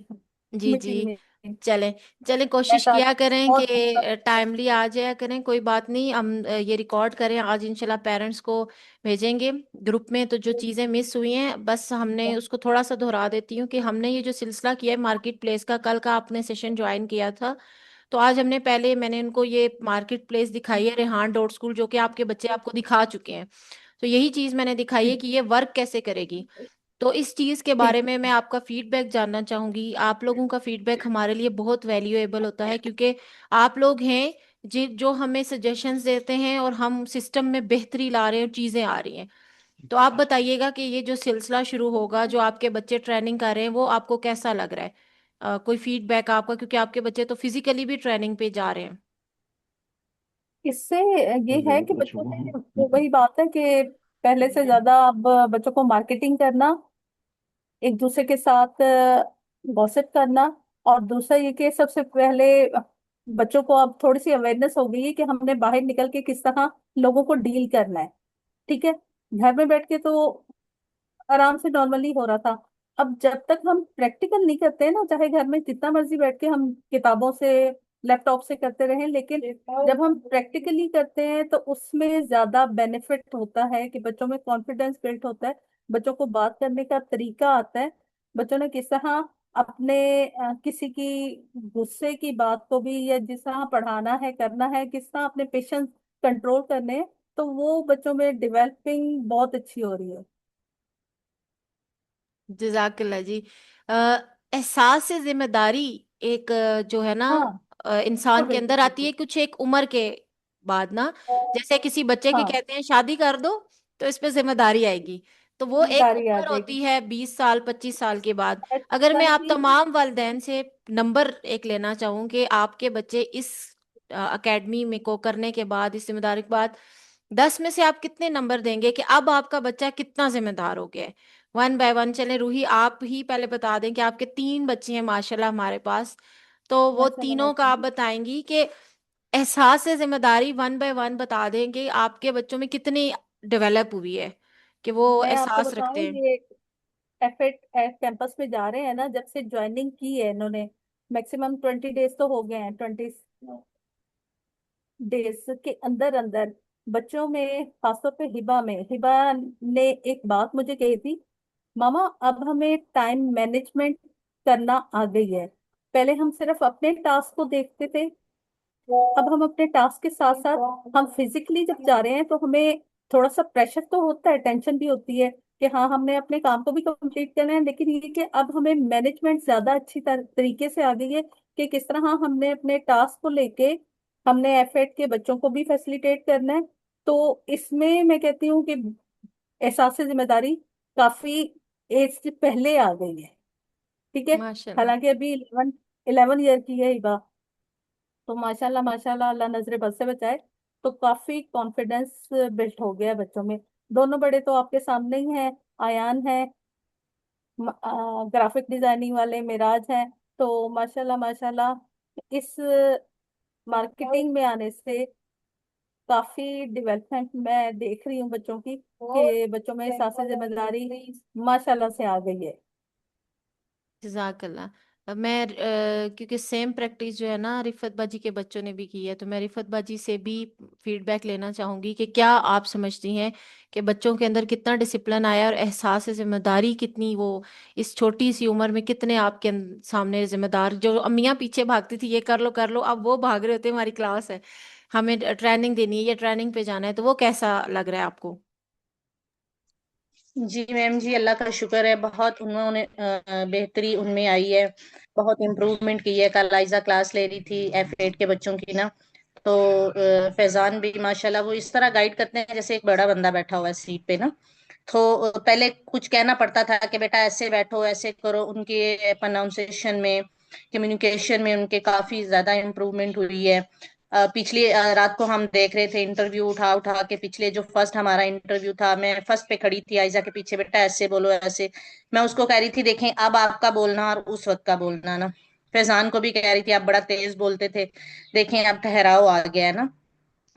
जी मीटिंग जी। में। चलें, चलें, कोशिश नेट आज किया करें कि बहुत मतलब टाइमली आ जाया करें। कोई बात नहीं, हम ये रिकॉर्ड करें आज इंशाल्लाह, पेरेंट्स को भेजेंगे ग्रुप में। तो जो चीज़ें मिस हुई हैं बस हमने उसको थोड़ा सा दोहरा देती हूँ कि हमने ये जो सिलसिला किया है मार्केट प्लेस का, कल का आपने सेशन ज्वाइन किया था, तो आज हमने पहले मैंने उनको ये मार्केट प्लेस दिखाई है, रेहान डॉट स्कूल, जो कि आपके बच्चे आपको दिखा चुके हैं। तो यही चीज मैंने दिखाई है कि ये वर्क कैसे करेगी। तो इस चीज के ठीक। बारे में मैं आपका फीडबैक जानना चाहूंगी। आप लोगों का फीडबैक हमारे लिए बहुत वैल्यूएबल होता है, क्योंकि आप लोग हैं जी जो हमें सजेशंस देते हैं और हम सिस्टम में बेहतरी ला रहे हैं और चीजें आ रही हैं। तो आप बताइएगा कि ये जो सिलसिला शुरू होगा, जो आपके बच्चे ट्रेनिंग कर रहे हैं, वो आपको कैसा लग रहा है? कोई फीडबैक आपका, क्योंकि आपके बच्चे तो फिजिकली भी ट्रेनिंग पे जा रहे हैं। इससे ये है कि बच्चों में वो वही बात है कि पहले से ज्यादा अब बच्चों को मार्केटिंग करना, एक दूसरे के साथ गॉसिप करना, और दूसरा ये कि सबसे पहले बच्चों को अब थोड़ी सी अवेयरनेस हो गई है कि हमने बाहर निकल के किस तरह लोगों को डील करना है। ठीक है, घर में बैठ के तो आराम से नॉर्मली हो रहा था। अब जब तक हम प्रैक्टिकल नहीं करते हैं ना, चाहे घर में जितना मर्जी बैठ के हम किताबों से लैपटॉप से करते रहें, लेकिन जब हम प्रैक्टिकली करते हैं तो उसमें ज्यादा बेनिफिट होता है कि बच्चों में कॉन्फिडेंस बिल्ड होता है, बच्चों को बात करने का तरीका आता है, बच्चों ने किस तरह अपने किसी की गुस्से की बात को भी, या जिस तरह पढ़ाना है करना है, किस तरह अपने पेशेंस कंट्रोल करने हैं, तो वो बच्चों में डेवलपिंग बहुत अच्छी हो रही है। जजाकल्ला जी। अ, एहसास से जिम्मेदारी एक जो है ना, हाँ, इंसान के बिल्कुल अंदर आती है बिल्कुल। कुछ एक उम्र के बाद ना। जैसे किसी बच्चे की हाँ, कहते हैं शादी कर दो तो इस पे जिम्मेदारी आएगी, तो वो एक जिम्मेदारी आ उम्र जाएगी। होती है 20 साल 25 साल के बाद। अगर मैं बचपन आप की। तमाम वालिदैन से नंबर एक लेना चाहूँ कि आपके बच्चे इस अकेडमी में को करने के बाद, इस जिम्मेदारी के बाद 10 में से आप कितने नंबर देंगे कि अब आपका बच्चा कितना जिम्मेदार हो गया है? वन बाय वन चले, रूही आप ही पहले बता दें कि आपके 3 बच्चे हैं माशाल्लाह हमारे पास, तो वो माशाल्लाह तीनों का आप माशाल्लाह। बताएंगी कि एहसास से जिम्मेदारी वन बाय वन बता देंगे आपके बच्चों में कितनी डेवलप हुई है कि वो मैं आपको एहसास रखते बताऊं, हैं। ये एफएट कैंपस में जा रहे हैं ना, जब से ज्वाइनिंग की है इन्होंने, मैक्सिमम 20 डेज तो हो गए हैं, 20 डेज के अंदर अंदर बच्चों में, खासतौर पे हिबा में, हिबा ने एक बात मुझे कही थी, मामा अब हमें टाइम मैनेजमेंट करना आ गई है। पहले हम सिर्फ अपने टास्क को देखते थे, अब हम अपने टास्क के साथ साथ हम फिजिकली जब जा रहे हैं तो हमें थोड़ा सा प्रेशर तो होता है, टेंशन भी होती है कि हाँ हमने अपने काम को भी कंप्लीट करना है, लेकिन ये कि अब हमें मैनेजमेंट ज्यादा अच्छी तरीके से आ गई है कि किस तरह हमने अपने टास्क को लेके हमने एफएड के बच्चों को भी फैसिलिटेट करना है। तो इसमें मैं कहती हूँ कि एहसास से जिम्मेदारी काफी एज से पहले आ गई है। ठीक है, माशाल्लाह। हालांकि अभी 11 ईयर की है हिबा, तो माशाल्लाह माशाल्लाह, अल्लाह नजरे बद से बचाए। तो काफी कॉन्फिडेंस बिल्ट हो गया है बच्चों में। दोनों बड़े तो आपके सामने ही हैं, आयान है, ग्राफिक डिजाइनिंग वाले मिराज हैं। तो माशाल्लाह माशाल्लाह, इस मार्केटिंग में आने से काफी डेवलपमेंट मैं देख रही हूँ बच्चों की, कि बच्चों में एहसास जिम्मेदारी माशाल्लाह से आ गई है। जजाकल्ला। अब मैं क्योंकि सेम प्रैक्टिस जो है ना रिफत बाजी के बच्चों ने भी की है, तो मैं रिफत बाजी से भी फीडबैक लेना चाहूंगी कि क्या आप समझती हैं कि बच्चों के अंदर कितना डिसिप्लिन आया और एहसास जिम्मेदारी कितनी, वो इस छोटी सी उम्र में कितने आपके सामने जिम्मेदार, जो अम्मियाँ पीछे भागती थी ये कर लो, अब वो भाग रहे होते हैं हमारी क्लास है, हमें ट्रेनिंग देनी है या ट्रेनिंग पे जाना है, तो वो कैसा लग रहा है आपको? जी मैम जी, अल्लाह का शुक्र है, बहुत उन्होंने बेहतरी उनमें आई है, बहुत इम्प्रूवमेंट की है। कल आयजा क्लास ले रही थी F8 के बच्चों की ना, तो फैजान भी माशाल्लाह वो इस तरह गाइड करते हैं जैसे एक बड़ा बंदा बैठा हुआ है सीट पे ना। तो पहले कुछ कहना पड़ता था कि बेटा ऐसे बैठो ऐसे करो, उनके प्रोनाउंसिएशन में, कम्युनिकेशन में उनके काफी ज्यादा इम्प्रूवमेंट हुई है। पिछली रात को हम देख रहे थे इंटरव्यू उठा उठा के, पिछले जो फर्स्ट हमारा इंटरव्यू था, मैं फर्स्ट पे खड़ी थी आयजा के पीछे, बेटा ऐसे बोलो ऐसे, मैं उसको कह रही थी देखें अब आपका बोलना और उस वक्त का बोलना ना। फैजान को भी कह रही थी आप बड़ा तेज बोलते थे, देखें अब ठहराव आ गया है ना।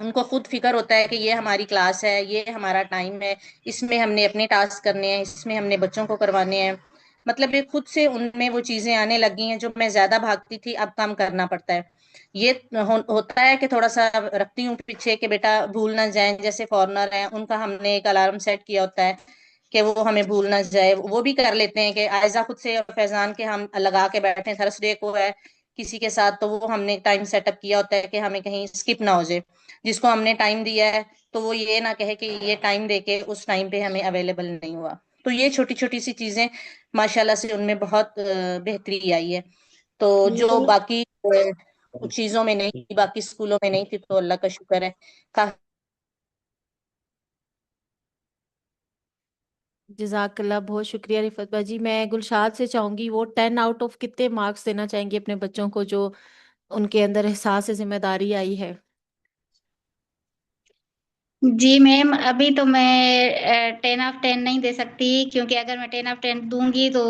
उनको खुद फिक्र होता है कि ये हमारी क्लास है, ये हमारा टाइम है, इसमें हमने अपने टास्क करने हैं, इसमें हमने बच्चों को करवाने हैं। मतलब ये खुद से उनमें वो चीजें आने लगी हैं जो मैं ज्यादा भागती थी अब कम करना पड़ता है। ये होता है कि थोड़ा सा रखती हूँ पीछे कि बेटा भूल ना जाए, जैसे फॉरनर है उनका हमने एक अलार्म सेट किया होता है कि वो हमें भूल ना जाए, वो भी कर लेते हैं कि आयजा खुद से और फैजान के हम लगा के बैठे हैं, थर्सडे को है किसी के साथ तो वो हमने टाइम सेटअप किया होता है कि हमें कहीं स्किप ना हो जाए, जिसको हमने टाइम दिया है तो वो ये ना कहे कि ये टाइम देके उस टाइम पे हमें अवेलेबल नहीं हुआ। तो ये छोटी छोटी सी चीजें माशाल्लाह से उनमें बहुत बेहतरी आई है। तो जो बाकी चीजों में नहीं थी, बाकी स्कूलों में नहीं थी, तो अल्लाह का शुक्र है। जज़ाकल्लाह, बहुत शुक्रिया रिफत बाजी। मैं गुलशाद से चाहूंगी वो 10 आउट ऑफ कितने मार्क्स देना चाहेंगे अपने बच्चों को जो उनके अंदर एहसास जिम्मेदारी आई है। जी मैम, अभी तो मैं 10 ऑफ 10 नहीं दे सकती, क्योंकि अगर मैं 10 ऑफ 10 दूंगी तो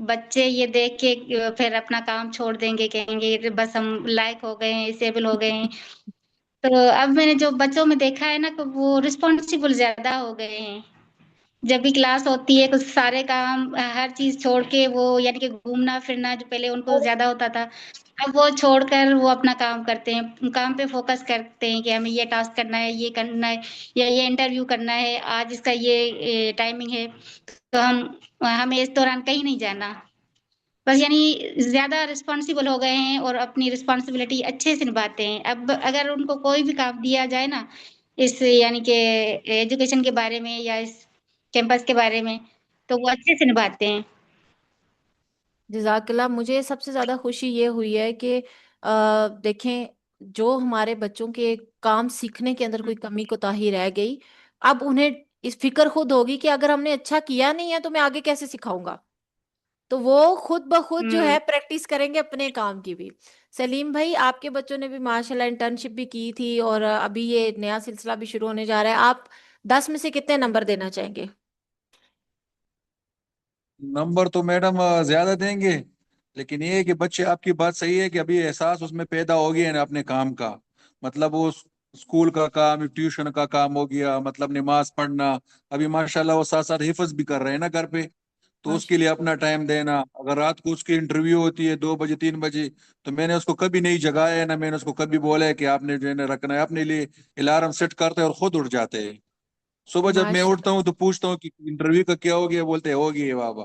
बच्चे ये देख के फिर अपना काम छोड़ देंगे, कहेंगे बस हम लायक हो गए हैं, इसेबल हो गए हैं। तो अब मैंने जो बच्चों में देखा है ना, कि वो रिस्पॉन्सिबल ज्यादा हो गए हैं। जब भी क्लास होती है, कुछ सारे काम हर चीज छोड़ के वो, यानी कि घूमना फिरना जो पहले उनको ज्यादा होता था, अब वो छोड़कर वो अपना काम करते हैं, काम पे फोकस करते हैं कि हमें ये टास्क करना है, ये करना है, या ये इंटरव्यू करना है, आज इसका ये टाइमिंग है, तो हमें इस दौरान कहीं नहीं जाना। बस यानी ज्यादा रिस्पॉन्सिबल हो गए हैं और अपनी रिस्पॉन्सिबिलिटी अच्छे से निभाते हैं। अब अगर उनको कोई भी काम दिया जाए ना, इस यानी कि एजुकेशन के बारे में या इस कैंपस के बारे में, तो वो अच्छे से निभाते हैं। जज़ाकल्लाह, मुझे सबसे ज़्यादा खुशी ये हुई है कि देखें, जो हमारे बच्चों के काम सीखने के अंदर कोई कमी कोताही रह गई, अब उन्हें इस फिक्र खुद होगी कि अगर हमने अच्छा किया नहीं है तो मैं आगे कैसे सिखाऊंगा। तो वो खुद ब खुद जो हम्म। है प्रैक्टिस करेंगे अपने काम की भी। सलीम भाई, आपके बच्चों ने भी माशाल्लाह इंटर्नशिप भी की थी और अभी ये नया सिलसिला भी शुरू होने जा रहा है। आप 10 में से कितने नंबर देना चाहेंगे? नंबर तो मैडम ज्यादा देंगे, लेकिन ये है कि बच्चे, आपकी बात सही है कि अभी एहसास उसमें पैदा हो गया है ना अपने काम का। मतलब वो स्कूल का काम, ट्यूशन का काम हो गया, मतलब नमाज पढ़ना। अभी माशाल्लाह वो साथ साथ हिफ्ज भी कर रहे हैं ना घर पे, तो उसके लिए अपना टाइम देना। अगर रात को उसकी इंटरव्यू होती है 2 बजे 3 बजे, तो मैंने उसको कभी नहीं जगाया है ना मैंने उसको कभी बोला है कि आपने जो है ना रखना है। अपने लिए अलार्म सेट करते हैं और खुद उठ जाते हैं। सुबह जब मैं उठता माशा हूँ तो पूछता हूँ कि इंटरव्यू का क्या हो गया, बोलते हैं हो गया बाबा।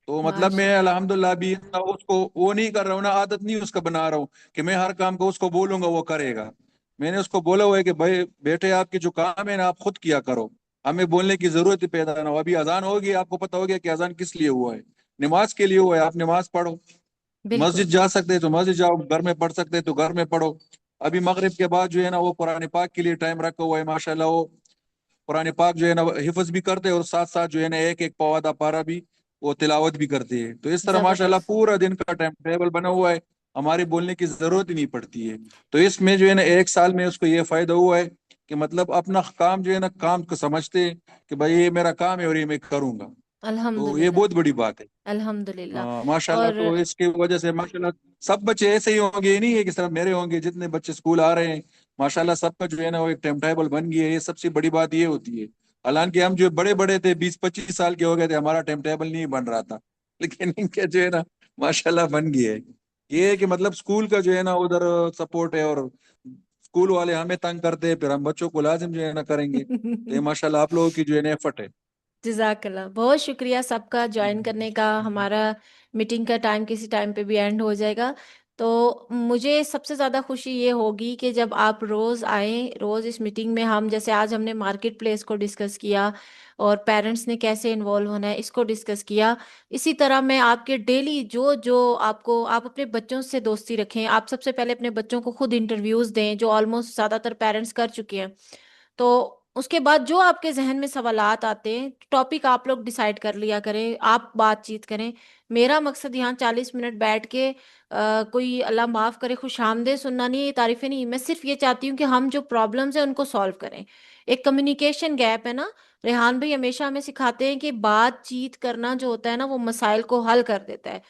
तो मतलब मैं माशा अल्हम्दुलिल्लाह अभी इतना उसको वो नहीं कर रहा हूँ ना, आदत नहीं उसका बना रहा हूँ कि मैं हर काम को उसको बोलूंगा वो करेगा। मैंने उसको बोला हुआ है कि भाई बेटे, आपके जो काम है ना आप खुद किया करो, हमें बोलने की जरूरत ही पैदा ना हो। अभी अजान होगी, आपको पता हो गया कि अजान किस लिए हुआ है, नमाज के लिए हुआ है। आप नमाज पढ़ो, बिल्कुल। मस्जिद जा सकते हैं तो मस्जिद जाओ, घर में पढ़ सकते हैं तो घर में पढ़ो। अभी मगरिब के बाद जो है ना वो कुरान पाक के लिए टाइम रखा हुआ है। माशाल्लाह वो कुरान पाक जो है ना हिफ्ज भी करते हैं और साथ साथ जो है ना एक एक पवादा पारा भी वो तिलावत भी करते हैं। तो इस तरह माशाल्लाह जबरदस्त। पूरा दिन का टाइम टेबल बना हुआ है, हमारे बोलने की जरूरत ही नहीं पड़ती है। तो इसमें जो है ना 1 साल में उसको ये फायदा हुआ है कि मतलब अपना काम जो है ना काम को समझते हैं कि भाई ये मेरा काम है और ये मैं करूंगा। तो ये अल्हम्दुलिल्लाह। बहुत बड़ी बात है। अल्हम्दुलिल्लाह। माशाल्लाह, और तो इसकी वजह से माशाल्लाह सब बच्चे ऐसे ही होंगे, ये नहीं है कि सिर्फ मेरे होंगे। जितने बच्चे स्कूल आ रहे हैं माशाल्लाह सबका जो है ना वो एक टाइम टेबल बन गया है। ये सबसे बड़ी बात ये होती है। हालांकि हम जो बड़े बड़े थे 20-25 साल के हो गए थे, हमारा टाइम टेबल नहीं बन रहा था, लेकिन इनके जो है ना माशाल्लाह बन गया है। ये है कि मतलब स्कूल का जो है ना उधर सपोर्ट है, और स्कूल वाले हमें तंग करते हैं, फिर हम बच्चों को लाजिम जो है ना करेंगे। तो ये माशाल्लाह आप लोगों की जो है ना एफर्ट है। जजाकल्ला, बहुत शुक्रिया सबका ज्वाइन करने का। हमारा मीटिंग का टाइम किसी टाइम पे भी एंड हो जाएगा। तो मुझे सबसे ज़्यादा खुशी ये होगी कि जब आप रोज़ आए, रोज़ इस मीटिंग में, हम जैसे आज हमने मार्केट प्लेस को डिस्कस किया और पेरेंट्स ने कैसे इन्वॉल्व होना है इसको डिस्कस किया। इसी तरह मैं आपके डेली जो जो आपको, आप अपने बच्चों से दोस्ती रखें। आप सबसे पहले अपने बच्चों को खुद इंटरव्यूज़ दें, जो ऑलमोस्ट ज़्यादातर पेरेंट्स कर चुके हैं। तो उसके बाद जो आपके जहन में सवालात आते हैं, टॉपिक आप लोग डिसाइड कर लिया करें, आप बातचीत करें। मेरा मकसद यहाँ 40 मिनट बैठ के कोई अल्लाह माफ करे खुशामदे सुनना नहीं है, ये तारीफें नहीं। मैं सिर्फ ये चाहती हूँ कि हम जो प्रॉब्लम्स हैं उनको सॉल्व करें। एक कम्युनिकेशन गैप है ना, रेहान भाई हमेशा हमें सिखाते हैं कि बातचीत करना जो होता है ना वो मसाइल को हल कर देता है।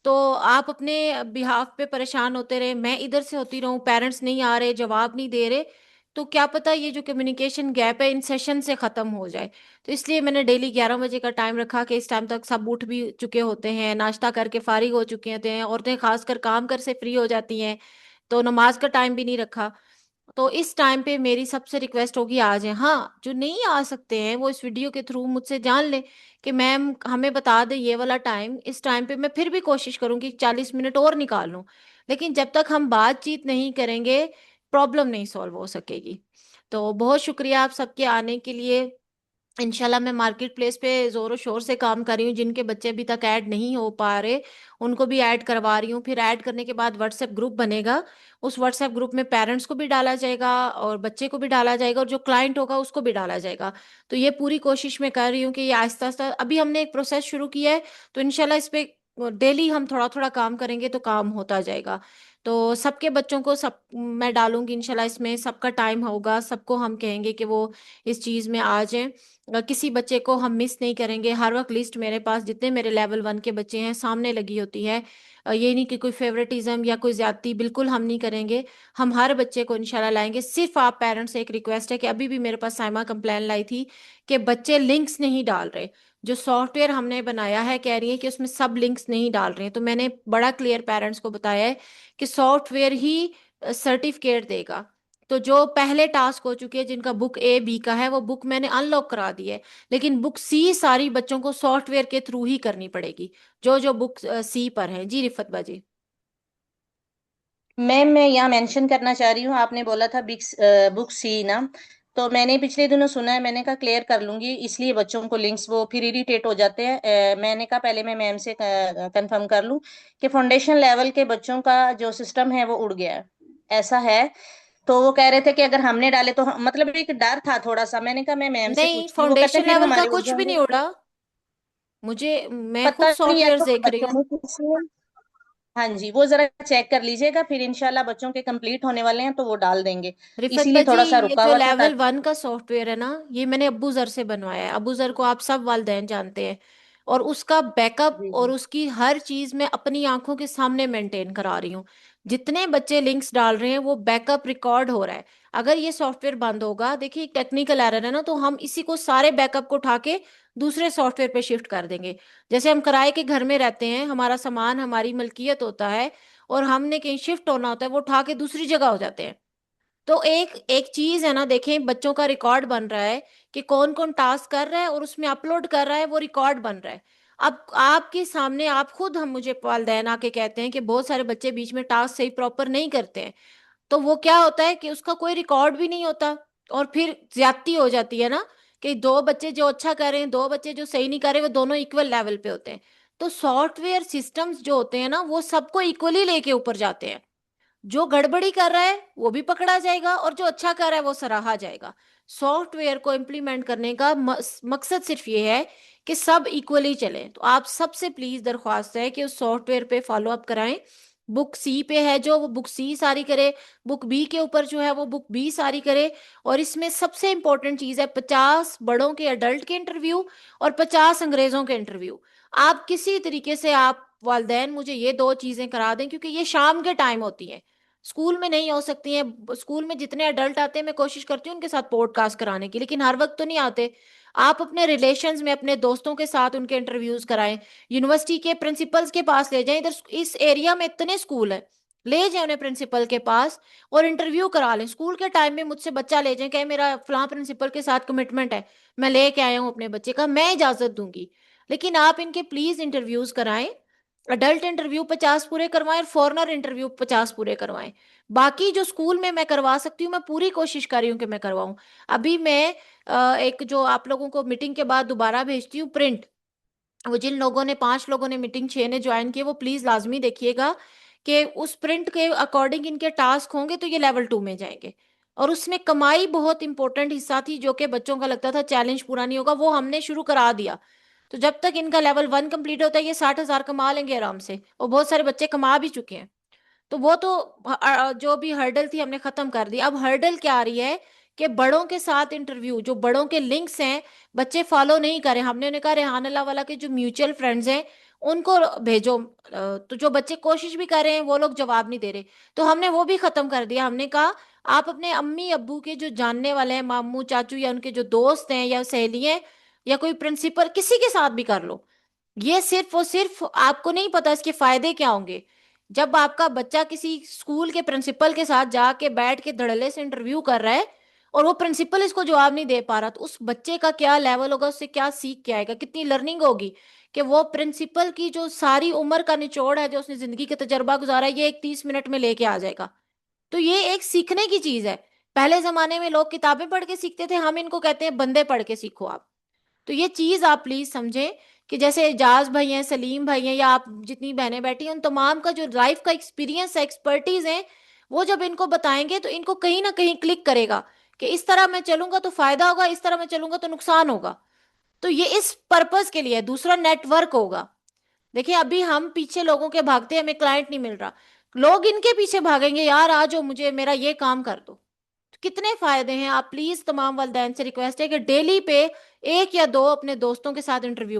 तो आप अपने बिहाफ पे परेशान होते रहे, मैं इधर से होती रहूं, पेरेंट्स नहीं आ रहे, जवाब नहीं दे रहे, तो क्या पता ये जो कम्युनिकेशन गैप है इन सेशन से खत्म हो जाए। तो इसलिए मैंने डेली 11 बजे का टाइम रखा कि इस टाइम तक सब उठ भी चुके होते हैं, नाश्ता करके फारिग हो चुके होते हैं, औरतें खासकर काम कर से फ्री हो जाती हैं, तो नमाज का टाइम भी नहीं रखा। तो इस टाइम पे मेरी सबसे रिक्वेस्ट होगी आ जाए। हाँ, जो नहीं आ सकते हैं वो इस वीडियो के थ्रू मुझसे जान ले कि मैम हमें बता दे ये वाला टाइम, इस टाइम पे मैं फिर भी कोशिश करूंगी 40 मिनट और निकाल लूं। लेकिन जब तक हम बातचीत नहीं करेंगे प्रॉब्लम नहीं सॉल्व हो सकेगी। तो बहुत शुक्रिया आप सबके आने के लिए। इंशाल्लाह मैं मार्केट प्लेस पे जोरों शोर से काम कर रही हूँ। जिनके बच्चे अभी तक ऐड नहीं हो पा रहे उनको भी ऐड करवा रही हूँ। फिर ऐड करने के बाद व्हाट्सएप ग्रुप बनेगा, उस व्हाट्सएप ग्रुप में पेरेंट्स को भी डाला जाएगा और बच्चे को भी डाला जाएगा और जो क्लाइंट होगा उसको भी डाला जाएगा। तो ये पूरी कोशिश मैं कर रही हूँ कि ये आहिस्ता आहिस्ता, अभी हमने एक प्रोसेस शुरू किया है तो इंशाल्लाह इस पे डेली हम थोड़ा थोड़ा काम करेंगे तो काम होता जाएगा। तो सबके बच्चों को सब मैं डालूंगी इंशाल्लाह इसमें, सबका टाइम होगा, सबको हम कहेंगे कि वो इस चीज में आ जाएं। किसी बच्चे को हम मिस नहीं करेंगे। हर वक्त लिस्ट मेरे पास जितने मेरे लेवल 1 के बच्चे हैं सामने लगी होती है। ये नहीं कि कोई फेवरेटिज्म या कोई ज्यादती, बिल्कुल हम नहीं करेंगे। हम हर बच्चे को इंशाल्लाह लाएंगे। सिर्फ आप पेरेंट्स से एक रिक्वेस्ट है कि अभी भी मेरे पास साइमा कंप्लेन लाई थी कि बच्चे लिंक्स नहीं डाल रहे। जो सॉफ्टवेयर हमने बनाया है कह रही है कि उसमें सब लिंक्स नहीं डाल रहे हैं। तो मैंने बड़ा क्लियर पेरेंट्स को बताया है कि सॉफ्टवेयर ही सर्टिफिकेट देगा। तो जो पहले टास्क हो चुके हैं जिनका बुक ए बी का है वो बुक मैंने अनलॉक करा दी है, लेकिन बुक सी सारी बच्चों को सॉफ्टवेयर के थ्रू ही करनी पड़ेगी, जो जो बुक सी पर है। जी रिफत बाजी। मैम मैं यहाँ मेंशन करना चाह रही हूँ, आपने बोला था बुक सी ना, तो मैंने पिछले दिनों सुना है, मैंने कहा क्लियर कर लूंगी, इसलिए बच्चों को लिंक्स वो फिर इरिटेट हो जाते हैं। मैंने कहा पहले मैं मैम से कंफर्म कर लूँ कि फाउंडेशन लेवल के बच्चों का जो सिस्टम है वो उड़ गया है, ऐसा है। तो वो कह रहे थे कि अगर हमने डाले तो मतलब एक डर था थोड़ा सा। मैंने कहा मैं मैम से नहीं, पूछती हूँ, वो कहते फाउंडेशन हैं फिर लेवल का हमारे उड़ कुछ भी नहीं जाएंगे। उड़ा। मैं खुद पता नहीं या सॉफ्टवेयर तो देख रही बच्चों हूँ। ने पूछे। हाँ जी, वो जरा चेक कर लीजिएगा, फिर इंशाल्लाह बच्चों के कंप्लीट होने वाले हैं तो वो डाल देंगे। रिफत इसीलिए बाजी, थोड़ा सा ये रुका जो हुआ था लेवल ताकि। 1 का सॉफ्टवेयर है ना, ये मैंने अब्बू जर से बनवाया है। अब्बू जर को आप सब वालिदैन जानते हैं। और उसका बैकअप जी और जी। उसकी हर चीज मैं अपनी आंखों के सामने मेंटेन करा रही हूँ। जितने बच्चे लिंक्स डाल रहे हैं वो बैकअप रिकॉर्ड हो रहा है। अगर ये सॉफ्टवेयर बंद होगा, देखिए टेक्निकल एरर है ना, तो हम इसी को सारे बैकअप को उठा के दूसरे सॉफ्टवेयर पे शिफ्ट कर देंगे। जैसे हम किराए के घर में रहते हैं, हमारा सामान हमारी मलकियत होता है और हमने कहीं शिफ्ट होना होता है, वो उठा के दूसरी जगह हो जाते हैं। तो एक एक चीज है ना, देखें बच्चों का रिकॉर्ड बन रहा है कि कौन कौन टास्क कर रहा है और उसमें अपलोड कर रहा है, वो रिकॉर्ड बन रहा है। अब आपके सामने आप खुद, हम मुझे वालिदैन आके कहते हैं कि बहुत सारे बच्चे बीच में टास्क सही प्रॉपर नहीं करते हैं। तो वो क्या होता है कि उसका कोई रिकॉर्ड भी नहीं होता और फिर ज्यादती हो जाती है ना, कि दो बच्चे जो अच्छा कर रहे हैं, दो बच्चे जो सही नहीं कर रहे, वो दोनों इक्वल लेवल पे होते हैं। तो सॉफ्टवेयर सिस्टम्स जो होते हैं ना वो सबको इक्वली लेके ऊपर जाते हैं। जो गड़बड़ी कर रहा है वो भी पकड़ा जाएगा और जो अच्छा कर रहा है वो सराहा जाएगा। सॉफ्टवेयर को इम्प्लीमेंट करने का मकसद सिर्फ ये है कि सब इक्वली चलें। तो आप सबसे प्लीज दरख्वास्त है कि उस सॉफ्टवेयर पे फॉलो अप कराएं। बुक सी पे है जो, वो बुक सी सारी करे। बुक बी के ऊपर जो है वो बुक बी सारी करे। और इसमें सबसे इंपॉर्टेंट चीज है 50 बड़ों के अडल्ट के इंटरव्यू और 50 अंग्रेजों के इंटरव्यू। आप किसी तरीके से आप वालदेन मुझे ये दो चीजें करा दें, क्योंकि ये शाम के टाइम होती हैं, स्कूल में नहीं हो सकती हैं। स्कूल में जितने अडल्ट आते हैं मैं कोशिश करती हूँ उनके साथ पॉडकास्ट कराने की, लेकिन हर वक्त तो नहीं आते। आप अपने रिलेशंस में अपने दोस्तों के साथ उनके इंटरव्यूज कराएं। यूनिवर्सिटी के प्रिंसिपल्स के पास ले जाएं। इधर इस एरिया में इतने स्कूल हैं, ले जाए उन्हें प्रिंसिपल के पास और इंटरव्यू करा लें। स्कूल के टाइम में मुझसे बच्चा ले जाए, कहे मेरा फलां प्रिंसिपल के साथ कमिटमेंट है, मैं लेके आया हूँ अपने बच्चे का, मैं इजाजत दूंगी। लेकिन आप इनके प्लीज इंटरव्यूज कराएं। अडल्ट इंटरव्यू 50 पूरे करवाएं और फॉरनर इंटरव्यू 50 पूरे करवाएं। बाकी जो स्कूल में मैं करवा सकती हूँ मैं पूरी कोशिश कर रही हूँ कि मैं करवाऊं। अभी मैं एक जो आप लोगों को मीटिंग के बाद दोबारा भेजती हूँ प्रिंट, वो जिन लोगों ने 5 लोगों ने मीटिंग 6 ने ज्वाइन किए वो प्लीज लाजमी देखिएगा कि उस प्रिंट के अकॉर्डिंग इनके टास्क होंगे तो ये लेवल 2 में जाएंगे। और उसमें कमाई बहुत इंपॉर्टेंट हिस्सा थी, जो कि बच्चों का लगता था चैलेंज पूरा नहीं होगा, वो हमने शुरू करा दिया। तो जब तक इनका लेवल 1 कंप्लीट होता है ये 60,000 कमा लेंगे आराम से, और बहुत सारे बच्चे कमा भी चुके हैं। तो वो तो जो भी हर्डल थी हमने खत्म कर दी। अब हर्डल क्या आ रही है कि बड़ों के साथ इंटरव्यू, जो बड़ों के लिंक्स हैं बच्चे फॉलो नहीं करें। हमने उन्हें कहा रेहान अल्लाह वाला के जो म्यूचुअल फ्रेंड्स हैं उनको भेजो। तो जो बच्चे कोशिश भी कर रहे हैं वो लोग जवाब नहीं दे रहे, तो हमने वो भी खत्म कर दिया। हमने कहा आप अपने अम्मी अब्बू के जो जानने वाले हैं, मामू चाचू या उनके जो दोस्त हैं या सहेली हैं या कोई प्रिंसिपल, किसी के साथ भी कर लो। ये सिर्फ और सिर्फ आपको नहीं पता इसके फायदे क्या होंगे। जब आपका बच्चा किसी स्कूल के प्रिंसिपल के साथ जाके बैठ के धड़ल्ले से इंटरव्यू कर रहा है और वो प्रिंसिपल इसको जवाब नहीं दे पा रहा, तो उस बच्चे का क्या लेवल होगा, उससे क्या सीख के आएगा, कितनी लर्निंग होगी कि वो प्रिंसिपल की जो सारी उम्र का निचोड़ है, जो उसने जिंदगी का तजर्बा गुजारा है, ये एक 30 मिनट में लेके आ जाएगा। तो ये एक सीखने की चीज है। पहले जमाने में लोग किताबें पढ़ के सीखते थे, हम इनको कहते हैं बंदे पढ़ के सीखो आप। तो ये चीज आप प्लीज समझें कि जैसे एजाज भाई हैं, सलीम भाई हैं, या आप जितनी बहनें बैठी हैं, उन तमाम का जो लाइफ का एक्सपीरियंस है, एक्सपर्टीज है, वो जब इनको बताएंगे तो इनको कहीं ना कहीं क्लिक करेगा कि इस तरह मैं चलूंगा तो फायदा होगा, इस तरह मैं चलूंगा तो नुकसान होगा। तो ये इस पर्पस के लिए है। दूसरा नेटवर्क होगा। देखिए अभी हम पीछे लोगों के भागते हैं, हमें क्लाइंट नहीं मिल रहा, लोग इनके पीछे भागेंगे, यार आ जाओ मुझे मेरा ये काम कर दो। तो कितने फायदे हैं। आप प्लीज तमाम वालिदैन से रिक्वेस्ट है कि डेली पे एक या दो अपने दोस्तों के साथ इंटरव्यू